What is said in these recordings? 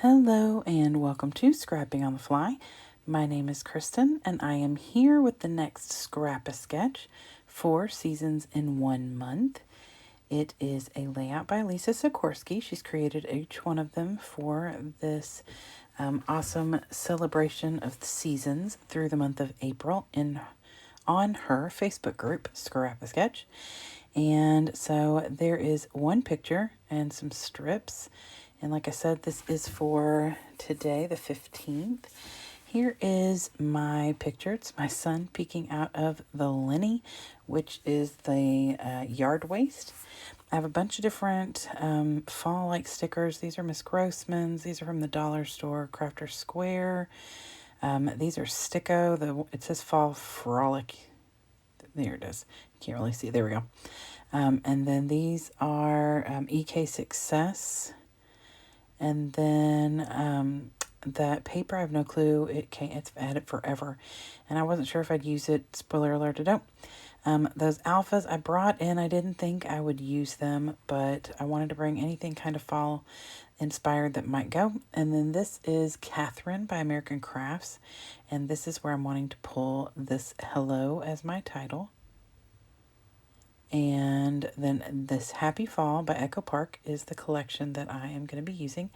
Hello and welcome to Scrapping on the Fly. My name is Kristen and I am here with the next Scrap-A-Sketch, 4 seasons in 1 month. It is a layout by Lisa Sikorsky. She's created each one of them for this awesome celebration of the seasons through the month of April on her Facebook group, Scrap-A-Sketch. And so there is one picture and some strips. And like I said, this is for today, the 15th. Here is my picture. It's my son peeking out of the Lenny, which is the yard waste. I have a bunch of different fall-like stickers. These are Miss Grossman's. These are from the dollar store, Crafter Square. These are Sticko. It says Fall Frolic. There it is. Can't really see. There we go. And then these are EK Success. And then that paper, I have no clue. It's had it forever. And I wasn't sure if I'd use it. Spoiler alert, I don't. Those alphas I brought in, I didn't think I would use them, but I wanted to bring anything kind of fall inspired that might go. And then this is Katherine by American Crafts. And this is where I'm wanting to pull this Hello as my title. And then this Happy Fall by Echo Park is the collection that I am going to be using.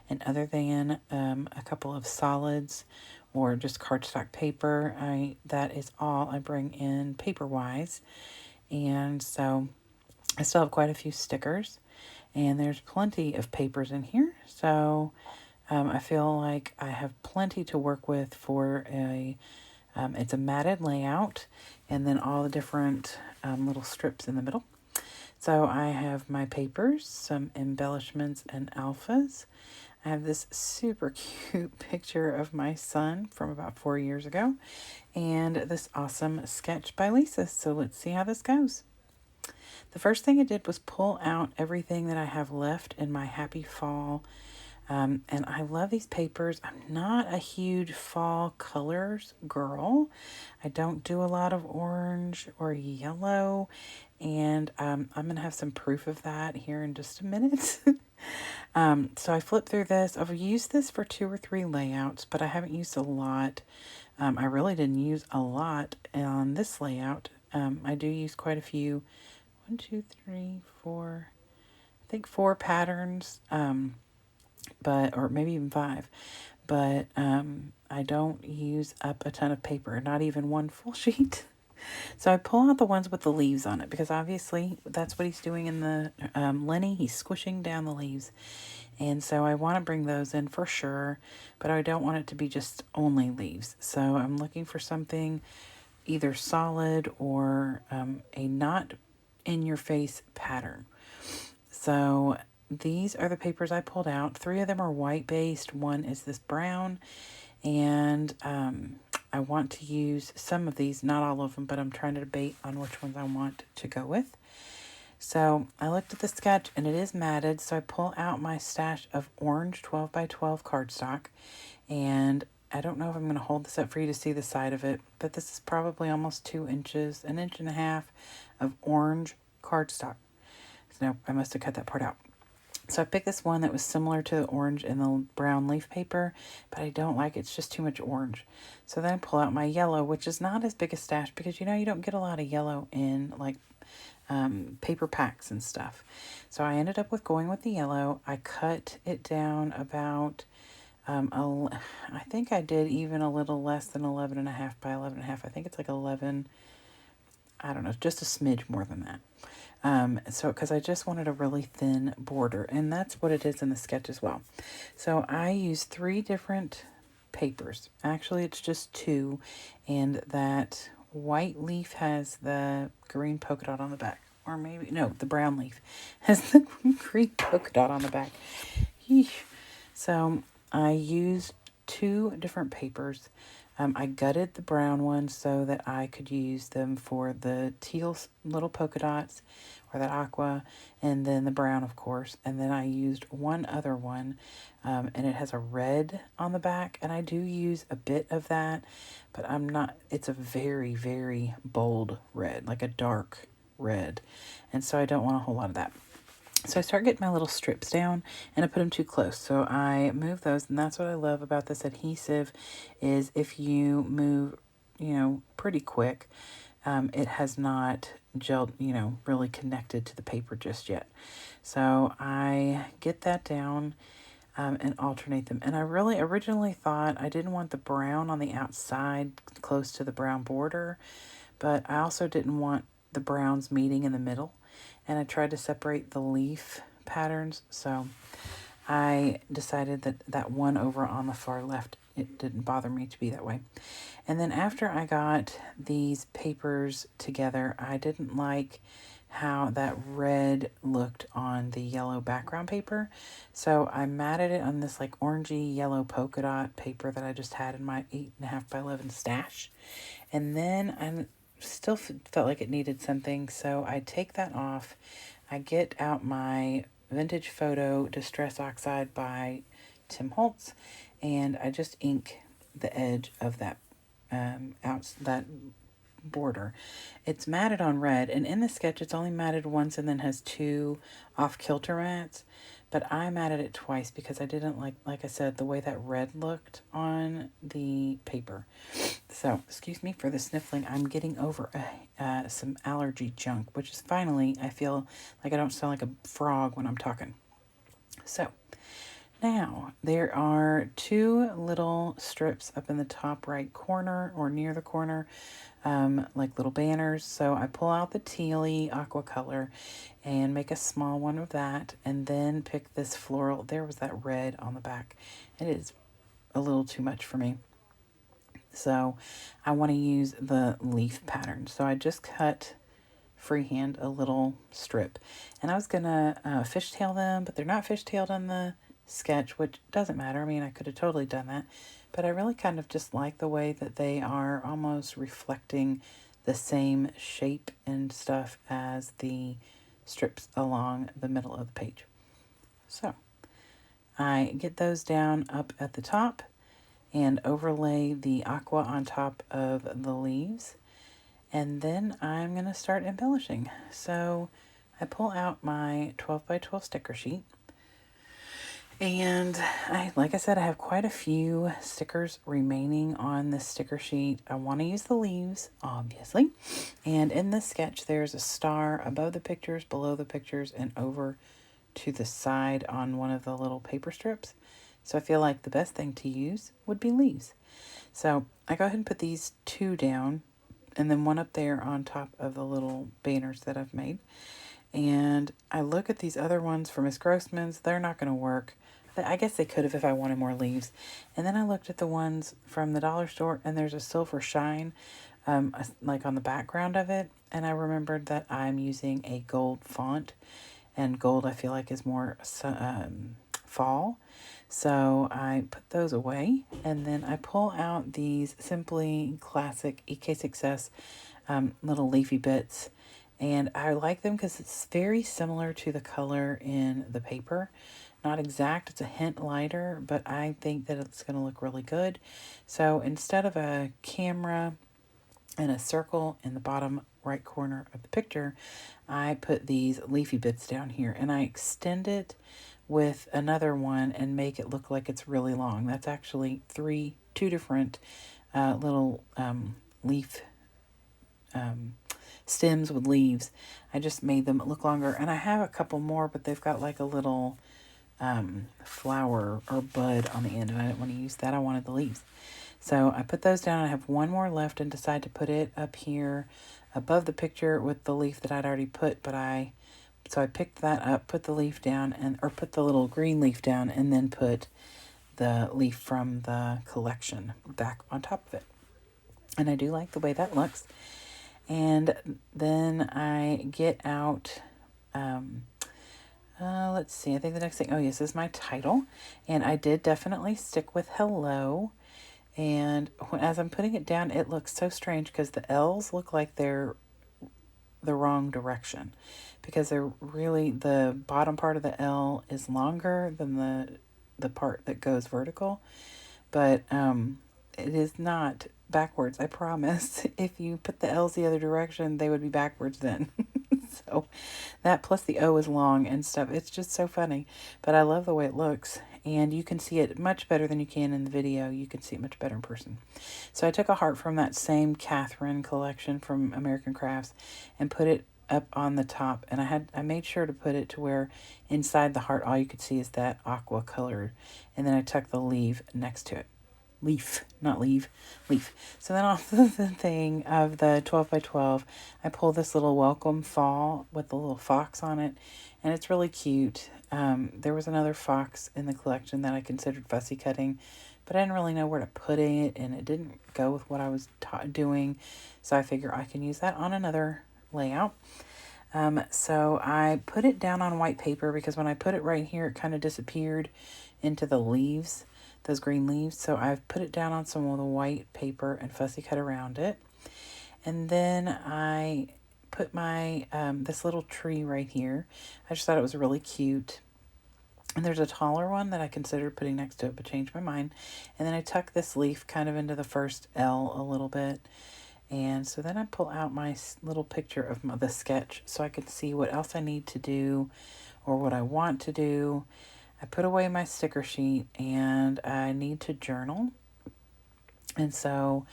And other than a couple of solids or just cardstock paper, that is all I bring in paper-wise. And so I still have quite a few stickers. And there's plenty of papers in here. So I feel like I have plenty to work with for it's a matted layout, and then all the different little strips in the middle. So I have my papers, some embellishments and alphas. I have this super cute picture of my son from about 4 years ago, and this awesome sketch by Lisa. So let's see how this goes. The first thing I did was pull out everything that I have left in my Happy Fall. And I love these papers. I'm not a huge fall colors girl. I don't do a lot of orange or yellow. And I'm going to have some proof of that here in just a minute. So I flipped through this. I've used this for 2 or 3 layouts, but I haven't used a lot. I really didn't use a lot on this layout. I do use quite a few. 1, 2, 3, 4. I think 4 patterns. Or maybe even 5, but I don't use up a ton of paper, not even one full sheet. So I pull out the ones with the leaves on it, because obviously that's what he's doing in the Lenny. He's squishing down the leaves. And so I want to bring those in for sure, but I don't want it to be just only leaves. So I'm looking for something either solid or a not in your face pattern. So these are the papers I pulled out. 3 of them are white based. 1 is this brown. And I want to use some of these, not all of them, but I'm trying to debate on which ones I want to go with. So I looked at the sketch and it is matted. So I pull out my stash of orange 12 by 12 cardstock. And I don't know if I'm going to hold this up for you to see the side of it, but this is probably almost 2 inches, 1.5 inches of orange cardstock. So no, I must have cut that part out. So I picked this one that was similar to the orange and the brown leaf paper, but I don't like it. It's just too much orange. So then I pull out my yellow, which is not as big a stash because, you don't get a lot of yellow in like paper packs and stuff. So I ended up going with the yellow. I cut it down about, I think I did even a little less than 11.5 by 11.5. I think it's like 11, I don't know, just a smidge more than that. Because I just wanted a really thin border, and that's what it is in the sketch as well. So I used 3 different papers. Actually, it's just 2, and that white leaf has the green polka dot on the back. Or maybe, no, the brown leaf has the green polka dot on the back. Yeesh. So I used 2 different papers. I gutted the brown ones so that I could use them for the teal little polka dots or that aqua, and then the brown, of course. And then I used one other one, and it has a red on the back, and I do use a bit of that, but it's a very, very bold red, like a dark red, and so I don't want a whole lot of that. So I start getting my little strips down and I put them too close. So I move those, and that's what I love about this adhesive is if you move, pretty quick, it has not gelled, really connected to the paper just yet. So I get that down and alternate them. And I really originally thought I didn't want the brown on the outside close to the brown border, but I also didn't want the browns meeting in the middle. And I tried to separate the leaf patterns, so I decided that that one over on the far left, it didn't bother me to be that way. And then after I got these papers together, I didn't like how that red looked on the yellow background paper. So I matted it on this like orangey yellow polka dot paper that I just had in my 8.5 by 11 stash. And then I still felt like it needed something, so I take that off. I get out my Vintage Photo Distress Oxide by Tim Holtz, and I just ink the edge of that that border. It's matted on red, and in the sketch it's only matted once and then has two off-kilter mats, but I matted it twice because I didn't like I said, the way that red looked on the paper. So, excuse me for the sniffling. I'm getting over some allergy junk, which is finally, I feel like I don't sound like a frog when I'm talking. So, now, there are two little strips up in the top right corner or near the corner, like little banners. So I pull out the tealy aqua color and make a small one of that, and then pick this floral. There was that red on the back. It is a little too much for me. So I want to use the leaf pattern. So I just cut freehand a little strip. And I was going to fishtail them, but they're not fishtailed on the sketch, which doesn't matter. I mean, I could have totally done that. But I really kind of just like the way that they are almost reflecting the same shape and stuff as the strips along the middle of the page. So I get those down up at the top and overlay the aqua on top of the leaves. And then I'm going to start embellishing. So I pull out my 12 by 12 sticker sheet. And like I said, I have quite a few stickers remaining on this sticker sheet. I want to use the leaves, obviously. And in this sketch, there's a star above the pictures, below the pictures, and over to the side on one of the little paper strips. So I feel like the best thing to use would be leaves. So I go ahead and put these two down, and then one up there on top of the little banners that I've made. And I look at these other ones for Miss Grossman's. They're not going to work. I guess they could have if I wanted more leaves. And then I looked at the ones from the dollar store, and there's a silver shine, like on the background of it. And I remembered that I'm using a gold font, and gold I feel like is more fall. So I put those away, and then I pull out these Simply Classic EK Success little leafy bits. And I like them because it's very similar to the color in the paper. Not exact, it's a hint lighter, but I think that it's going to look really good. So instead of a camera and a circle in the bottom right corner of the picture, I put these leafy bits down here, and I extend it with another one and make it look like it's really long. That's actually two different little leaf stems with leaves. I just made them look longer, and I have a couple more, but they've got like a little flower or bud on the end, and I didn't want to use that. I wanted the leaves. So I put those down. I have one more left and decide to put it up here above the picture with the leaf that I'd already put, so I picked that up, put the leaf down, or put the little green leaf down, and then put the leaf from the collection back on top of it. And I do like the way that looks. And then I get out, let's see, I think the next thing, oh yes, this is my title. And I did definitely stick with hello. And as I'm putting it down, it looks so strange because the L's look like they're the wrong direction. Because they're really, the bottom part of the L is longer than the part that goes vertical. But it is not backwards, I promise. If you put the L's the other direction, they would be backwards then. So that plus the O is long and stuff. It's just so funny. But I love the way it looks. And you can see it much better than you can in the video. You can see it much better in person. So I took a heart from that same Katherine collection from American Crafts and put it up on the top. And I made sure to put it to where inside the heart all you could see is that aqua color. And then I tucked the leaf next to it. Leaf, not leave, leaf. So then off of the thing of the 12 by 12, I pull this little welcome fall with the little fox on it, and it's really cute. There was another fox in the collection that I considered fussy cutting, but I didn't really know where to put it, and it didn't go with what I was doing, so I figure I can use that on another layout. So I put it down on white paper because when I put it right here, it kind of disappeared into the leaves, those green leaves. So I've put it down on some of the white paper and fussy cut around it. And then I put my, this little tree right here. I just thought it was really cute. And there's a taller one that I considered putting next to it, but changed my mind. And then I tuck this leaf kind of into the first L a little bit. And so then I pull out my little picture of the sketch so I could see what else I need to do or what I want to do. I put away my sticker sheet and I need to journal. And so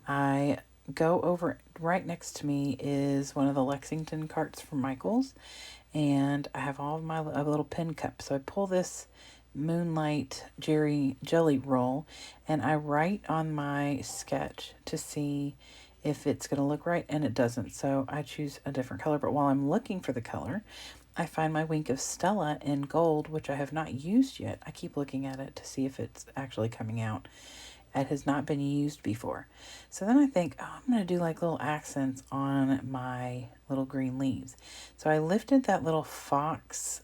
I go over, right next to me is one of the Lexington carts from Michael's. And I have all of my little pen cups. So I pull this Moonlight jelly roll and I write on my sketch to see if it's going to look right, and it doesn't. So I choose a different color. But while I'm looking for the color, I find my Wink of Stella in gold, which I have not used yet. I keep looking at it to see if it's actually coming out. It has not been used before. So then I think, oh, I'm going to do like little accents on my little green leaves. So I lifted that little fox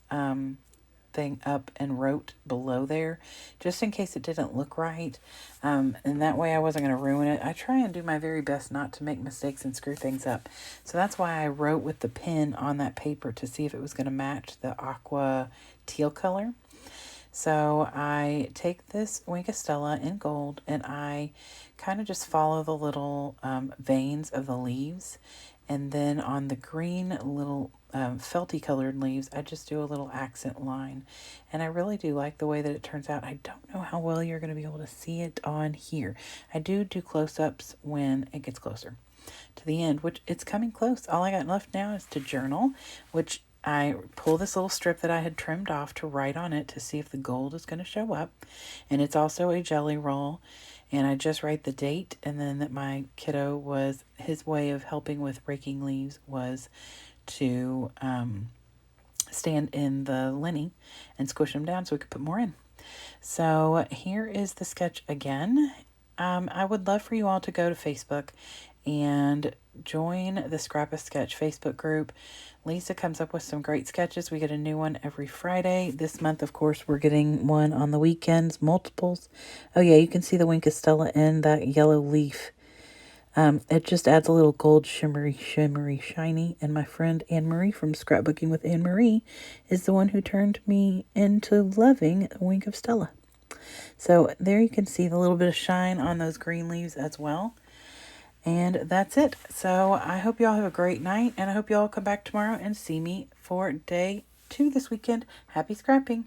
thing up and wrote below there just in case it didn't look right, and that way I wasn't going to ruin it. I try and do my very best not to make mistakes and screw things up, so that's why I wrote with the pen on that paper to see if it was going to match the aqua teal color. So I take this Wink of Stella in gold and I kind of just follow the little veins of the leaves, and then on the green little felty colored leaves, I just do a little accent line. And I really do like the way that it turns out. I don't know how well you're going to be able to see it on here. I do close-ups when it gets closer to the end, which it's coming close. All I got left now is to journal, which I pull this little strip that I had trimmed off to write on it to see if the gold is going to show up. And it's also a jelly roll. And I just write the date, and then that my kiddo was, his way of helping with breaking leaves was to stand in the linning and squish them down so we could put more in. So here is the sketch again. I would love for you all to go to Facebook and join the Scrap a Sketch Facebook group. Lisa comes up with some great sketches. We get a new one every Friday. This month, of course, we're getting one on the weekends, multiples. Oh yeah, you can see the Wink of Stella in that yellow leaf. It just adds a little gold shimmery, shiny. And my friend Anne-Marie from Scrapbooking with Anne-Marie is the one who turned me into loving Wink of Stella. So there you can see the little bit of shine on those green leaves as well. And that's it. So I hope y'all have a great night, and I hope y'all come back tomorrow and see me for day 2 this weekend. Happy scrapping.